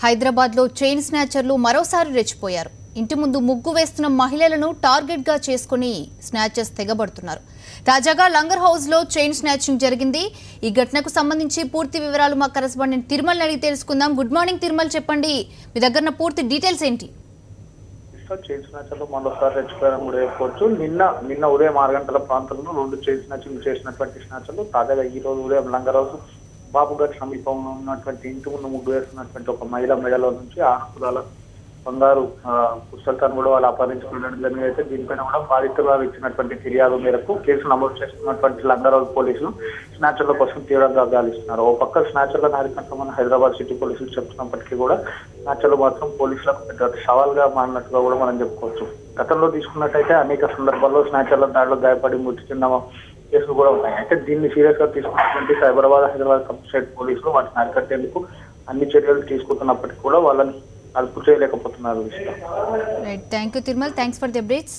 హైదరాబాద్లో చైన్ స్నాచర్లు మరోసారి రెచ్చిపోయారు. ఇంటి ముందు ముగ్గు వేస్తున్న మహిళలను టార్గెట్గా చేసుకుని స్నాచర్స్ తెగబడుతున్నారు. తాజాగా లంగర్ హౌస్లో చైన్ స్నాచింగ్ జరిగింది. ఈ ఘటనకు సంబంధించి పూర్తి వివరాలు మా కరెస్పాండెంట్ తిరుమల అడిగి తెలుసుకుందాం. గుడ్ మార్నింగ్ తిరుమల, చెప్పండి, మీ దగ్గర పూర్తి డీటెయిల్స్ ఏంటి? చైన్ స్నాచర్లు మరోసారి రెచ్చిపోయారని కూడా చెప్పవచ్చు. నిన్న ఉదయం 6 గంటల ప్రాంతంలో 2 చైన్ స్నాచింగ్ చేసినటువంటి స్నాచర్లు తాజాగా ఈ రోజు ఉదయం లంగర్ హౌస్ బాబుఘాట్ సమీపంలో ఉన్నటువంటి ఇంటి ముందు ముగ్గు వేస్తున్నటువంటి ఒక మహిళ మెడలో నుంచి ఆస్తుల బంగారు పుస్తకాన్ని కూడా వాళ్ళు అపహరించుకున్నట్టు జరిగింది. అయితే దీనిపైన కూడా బాధితురాలు ఇచ్చినటువంటి ఫిర్యాదు మేరకు కేసు నమోదు చేస్తున్నటువంటి లంగర్ హౌస్ పోలీసులు స్నాచర్ల కోసం తీవ్రంగా గాలిస్తున్నారు. ఓ పక్క స్నాచర్లను అరికట్టమని హైదరాబాద్ సిటీ పోలీసులు చెప్తున్నప్పటికీ కూడా స్నాచర్లు మాత్రం పోలీసులకు పెద్ద సవాల్గా మారినట్టుగా కూడా మనం చెప్పుకోవచ్చు. గతంలో తీసుకున్నట్టయితే అనేక సందర్భాల్లో స్నాచర్ల దాడిలో గాయపడి మృతి చెందిన కేసులు కూడా ఉన్నాయి. అయితే దీన్ని సీరియస్ గా తీసుకున్నటువంటి సైబరాబాద్ హైదరాబాద్ కమిషనరేట్ పోలీసులు వాటిని అరికట్టేందుకు అన్ని చర్యలు తీసుకుంటున్నప్పటికీ కూడా వాళ్ళని అదుపు చేయలేకపోతున్నారు. Right, thank you Tirumal, thanks for the updates.